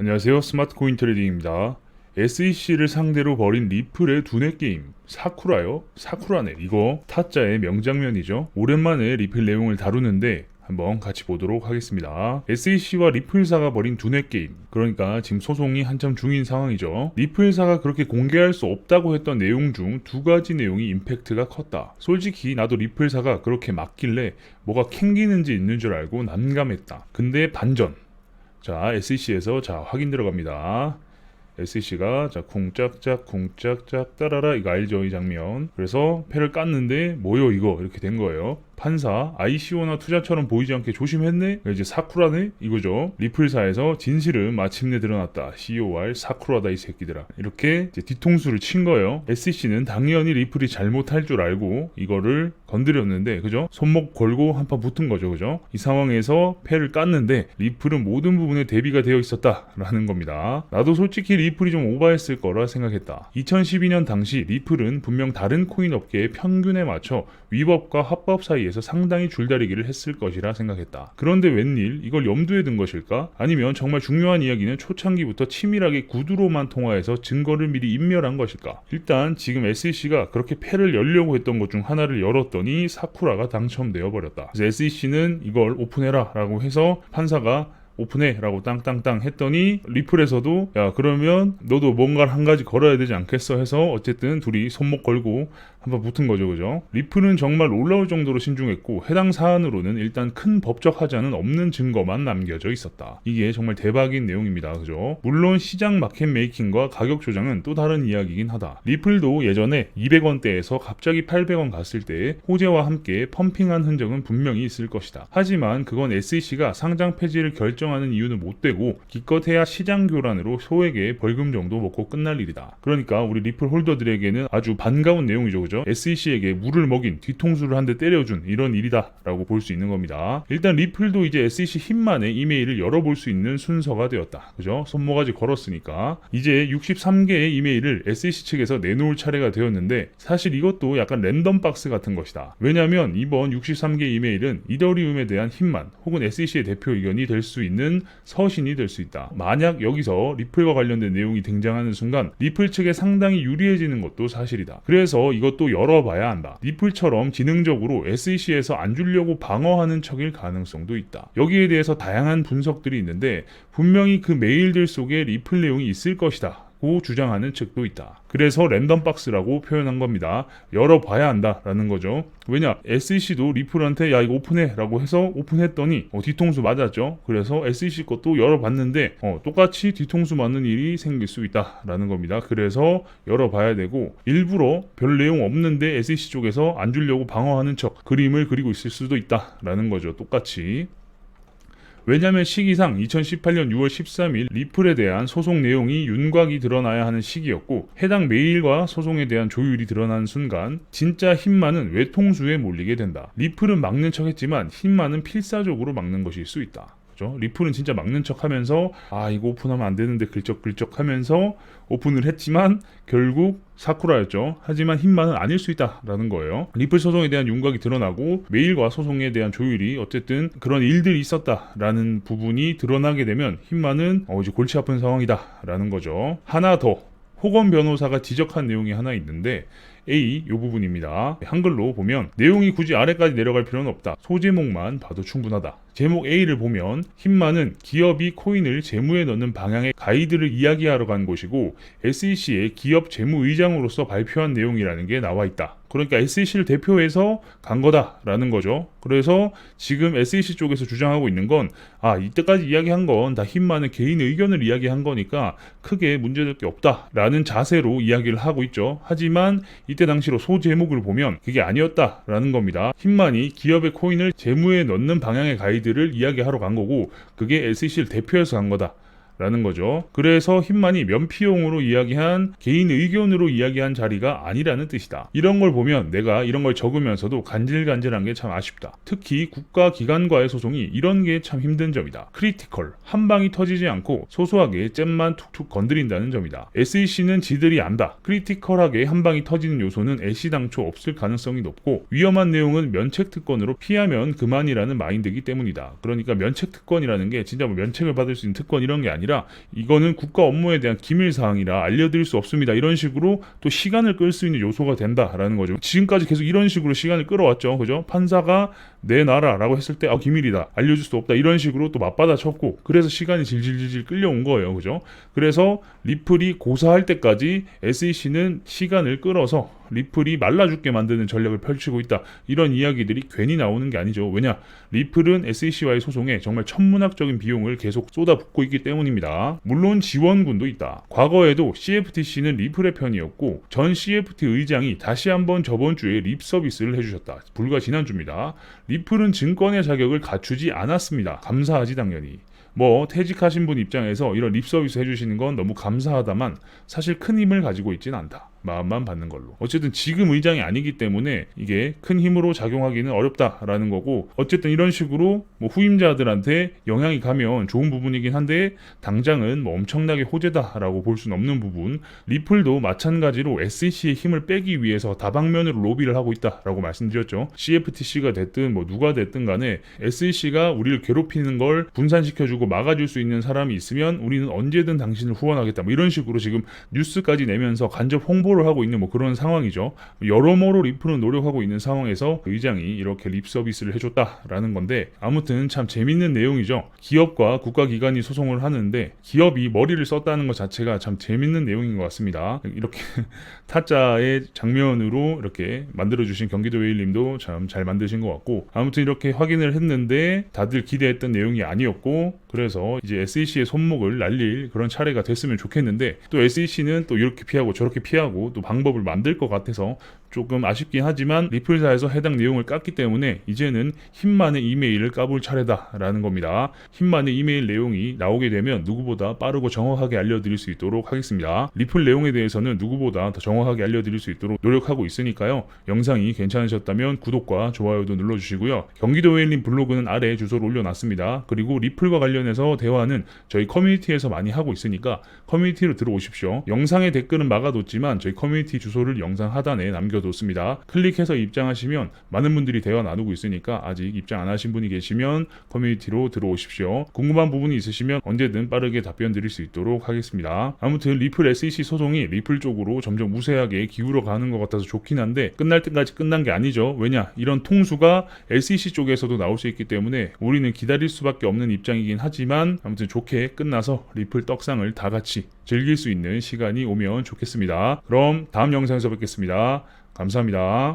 안녕하세요. 스마트 코인 트레이딩입니다. SEC를 상대로 벌인 리플의 두뇌 게임 사쿠라요? 사쿠라네. 이거 타짜의 명장면이죠. 오랜만에 리플 내용을 다루는데 한번 같이 보도록 하겠습니다. SEC와 리플사가 벌인 두뇌 게임, 그러니까 지금 소송이 한참 중인 상황이죠. 리플사가 그렇게 공개할 수 없다고 했던 내용 중 두 가지 내용이 임팩트가 컸다. 솔직히 나도 리플사가 그렇게 맞길래 뭐가 캥기는지 있는 줄 알고 난감했다. 근데 반전. 자, SEC에서 확인 들어갑니다. SEC가 쿵짝짝 쿵짝짝 따라라, 이거 알죠? 이 장면. 그래서 패를 깠는데 뭐요 이거, 이렇게 된 거예요. 판사, ICO나 투자처럼 보이지 않게 조심했네? 이제 사쿠라네? 이거죠. 리플사에서 진실은 마침내 드러났다. COR 사쿠라다 이 새끼들아. 이렇게 이제 뒤통수를 친 거예요. SEC는 당연히 리플이 잘못할 줄 알고 이거를 건드렸는데, 그죠? 손목 걸고 한판 붙은 거죠, 그죠? 이 상황에서 패를 깠는데 리플은 모든 부분에 대비가 되어 있었다라는 겁니다. 나도 솔직히 리플이 좀 오버했을 거라 생각했다. 2012년 당시 리플은 분명 다른 코인 업계의 평균에 맞춰 위법과 합법 사이에서 상당히 줄다리기를 했을 것이라 생각했다. 그런데 웬일 이걸 염두에 둔 것일까? 아니면 정말 중요한 이야기는 초창기부터 치밀하게 구두로만 통화해서 증거를 미리 인멸한 것일까? 일단 지금 SEC가 그렇게 패를 열려고 했던 것 중 하나를 열었더니 사쿠라가 당첨되어 버렸다. 그래서 SEC는 이걸 오픈해라 라고 해서 판사가 오픈해 라고 땅땅땅 했더니 리플에서도 야 그러면 너도 뭔가를 한 가지 걸어야 되지 않겠어 해서 어쨌든 둘이 손목 걸고 한번 붙은 거죠, 그죠? 리플은 정말 놀라울 정도로 신중했고 해당 사안으로는 일단 큰 법적 하자는 없는 증거만 남겨져 있었다. 이게 정말 대박인 내용입니다, 그죠? 물론 시장 마켓 메이킹과 가격 조작은 또 다른 이야기긴 하다. 리플도 예전에 200원대에서 갑자기 800원 갔을 때 호재와 함께 펌핑한 흔적은 분명히 있을 것이다. 하지만 그건 SEC가 상장 폐지를 결정하는 이유는 못 되고 기껏해야 시장 교란으로 소액의 벌금 정도 먹고 끝날 일이다. 그러니까 우리 리플 홀더들에게는 아주 반가운 내용이죠, 그죠? SEC에게 물을 먹인, 뒤통수를 한 대 때려준 이런 일이다 라고 볼 수 있는 겁니다. 일단 리플도 이제 SEC 힘만에 이메일을 열어볼 수 있는 순서가 되었다, 그죠? 손모가지 걸었으니까 이제 63개의 이메일을 SEC 측에서 내놓을 차례가 되었는데, 사실 이것도 약간 랜덤 박스 같은 것이다. 왜냐면 이번 63개 이메일은 이더리움에 대한 힘만 혹은 SEC의 대표 의견이 될 수 있는 서신이 될 수 있다. 만약 여기서 리플과 관련된 내용이 등장하는 순간 리플 측에 상당히 유리해지는 것도 사실이다. 그래서 이것도 열어봐야 한다. 리플처럼 지능적으로 SEC에서 안 주려고 방어하는 척일 가능성도 있다. 여기에 대해서 다양한 분석들이 있는데 분명히 그 메일들 속에 리플 내용이 있을 것이다 고 주장하는 측도 있다. 그래서 랜덤 박스라고 표현한 겁니다. 열어봐야 한다라는 거죠. 왜냐, SEC도 리플한테 야 이거 오픈해 라고 해서 오픈했더니 뒤통수 맞았죠. 그래서 SEC 것도 열어봤는데 똑같이 뒤통수 맞는 일이 생길 수 있다라는 겁니다. 그래서 열어봐야 되고, 일부러 별 내용 없는데 SEC 쪽에서 안 주려고 방어하는 척 그림을 그리고 있을 수도 있다라는 거죠. 똑같이. 왜냐면 시기상 2018년 6월 13일 리플에 대한 소송 내용이 윤곽이 드러나야 하는 시기였고, 해당 메일과 소송에 대한 조율이 드러난 순간 진짜 힘만은 외통수에 몰리게 된다. 리플은 막는 척 했지만 힘만은 필사적으로 막는 것일 수 있다. 그죠? 리플은 진짜 막는 척 하면서 이거 오픈하면 안 되는데 글쩍글쩍 하면서 오픈을 했지만 결국 사쿠라였죠. 하지만 힘만은 아닐 수 있다라는 거예요. 리플 소송에 대한 윤곽이 드러나고 메일과 소송에 대한 조율이 어쨌든 그런 일들이 있었다라는 부분이 드러나게 되면 힘만은 이제 골치 아픈 상황이다라는 거죠. 하나 더, 호건 변호사가 지적한 내용이 하나 있는데 A, 요 부분입니다. 한글로 보면 내용이 굳이 아래까지 내려갈 필요는 없다. 소제목만 봐도 충분하다. 제목 A를 보면 힘만은 기업이 코인을 재무에 넣는 방향의 가이드를 이야기하러 간 곳이고 SEC의 기업 재무의장으로서 발표한 내용이라는 게 나와 있다. 그러니까 SEC를 대표해서 간 거다라는 거죠. 그래서 지금 SEC 쪽에서 주장하고 있는 건 이때까지 이야기한 건 다 힘만은 개인의 의견을 이야기한 거니까 크게 문제될 게 없다라는 자세로 이야기를 하고 있죠. 하지만 이때 당시로 소제목을 보면 그게 아니었다라는 겁니다. 힘만이 기업의 코인을 재무에 넣는 방향의 가이드를 이야기하러 간 거고 그게 SEC를 대표해서 간 거다 라는 거죠. 그래서 힘만이 면피용으로 이야기한 개인 의견으로 이야기한 자리가 아니라는 뜻이다. 이런 걸 보면 내가 이런 걸 적으면서도 간질간질한 게 참 아쉽다. 특히 국가기관과의 소송이 이런 게 참 힘든 점이다. 크리티컬, 한 방이 터지지 않고 소소하게 잼만 툭툭 건드린다는 점이다. SEC는 지들이 안다. 크리티컬하게 한 방이 터지는 요소는 애시당초 없을 가능성이 높고 위험한 내용은 면책특권으로 피하면 그만이라는 마인드이기 때문이다. 그러니까 면책특권이라는 게 진짜 면책을 받을 수 있는 특권 이런 게 아니라 아니라 이거는 국가 업무에 대한 기밀 사항이라 알려드릴 수 없습니다. 이런 식으로 또 시간을 끌 수 있는 요소가 된다라는 거죠. 지금까지 계속 이런 식으로 시간을 끌어왔죠. 그죠? 판사가 내놔라라고 했을 때 기밀이다. 알려줄 수 없다. 이런 식으로 또 맞받아 쳤고 그래서 시간이 질질질질 끌려온 거예요. 그죠? 그래서 리플이 고사할 때까지 SEC는 시간을 끌어서 리플이 말라 죽게 만드는 전략을 펼치고 있다. 이런 이야기들이 괜히 나오는 게 아니죠. 왜냐? 리플은 SEC와의 소송에 정말 천문학적인 비용을 계속 쏟아붓고 있기 때문입니다. 물론 지원군도 있다. 과거에도 CFTC는 리플의 편이었고 전 CFT 의장이 다시 한번 저번 주에 립 서비스를 해주셨다. 불과 지난주입니다. 리플은 증권의 자격을 갖추지 않았습니다. 감사하지 당연히. 퇴직하신 분 입장에서 이런 립 서비스 해주시는 건 너무 감사하다만 사실 큰 힘을 가지고 있지는 않다. 마음만 받는 걸로. 어쨌든 지금 의장이 아니기 때문에 이게 큰 힘으로 작용하기는 어렵다라는 거고 어쨌든 이런 식으로 후임자들한테 영향이 가면 좋은 부분이긴 한데 당장은 엄청나게 호재다라고 볼 수는 없는 부분. 리플도 마찬가지로 SEC의 힘을 빼기 위해서 다방면으로 로비를 하고 있다라고 말씀드렸죠. CFTC가 됐든 누가 됐든 간에 SEC가 우리를 괴롭히는 걸 분산시켜주고 막아줄 수 있는 사람이 있으면 우리는 언제든 당신을 후원하겠다. 이런 식으로 지금 뉴스까지 내면서 간접 홍보를 하고 있는 그런 상황이죠. 여러모로 리플은 노력하고 있는 상황에서 의장이 이렇게 립 서비스를 해줬다라는 건데 아무튼 참 재밌는 내용이죠. 기업과 국가기관이 소송을 하는데 기업이 머리를 썼다는 것 자체가 참 재밌는 내용인 것 같습니다. 이렇게 타짜의 장면으로 이렇게 만들어주신 경기도 웨일님도 참 잘 만드신 것 같고 아무튼 이렇게 확인을 했는데 다들 기대했던 내용이 아니었고 그래서 이제 SEC의 손목을 날릴 그런 차례가 됐으면 좋겠는데 또 SEC는 또 이렇게 피하고 저렇게 피하고 또 방법을 만들 것 같아서 조금 아쉽긴 하지만 리플사에서 해당 내용을 깠기 때문에 이제는 힘만의 이메일을 까볼 차례다라는 겁니다. 힘만의 이메일 내용이 나오게 되면 누구보다 빠르고 정확하게 알려드릴 수 있도록 하겠습니다. 리플 내용에 대해서는 누구보다 더 정확하게 알려드릴 수 있도록 노력하고 있으니까요. 영상이 괜찮으셨다면 구독과 좋아요도 눌러주시고요. 경기도 웨일님 블로그는 아래 주소를 올려놨습니다. 그리고 리플과 관련해서 대화는 저희 커뮤니티에서 많이 하고 있으니까 커뮤니티로 들어오십시오. 영상의 댓글은 막아뒀지만 저희 커뮤니티 주소를 영상 하단에 남겨뒀습니다. 클릭해서 입장하시면 많은 분들이 대화 나누고 있으니까 아직 입장 안 하신 분이 계시면 커뮤니티로 들어오십시오. 궁금한 부분이 있으시면 언제든 빠르게 답변 드릴 수 있도록 하겠습니다. 아무튼 리플 SEC 소송이 리플 쪽으로 점점 우세하게 기울어 가는 것 같아서 좋긴 한데 끝날 때까지 끝난 게 아니죠. 왜냐? 이런 통수가 SEC 쪽에서도 나올 수 있기 때문에 우리는 기다릴 수밖에 없는 입장이긴 하지만 아무튼 좋게 끝나서 리플 떡상을 다 같이 즐길 수 있는 시간이 오면 좋겠습니다. 그럼 다음 영상에서 뵙겠습니다. 감사합니다.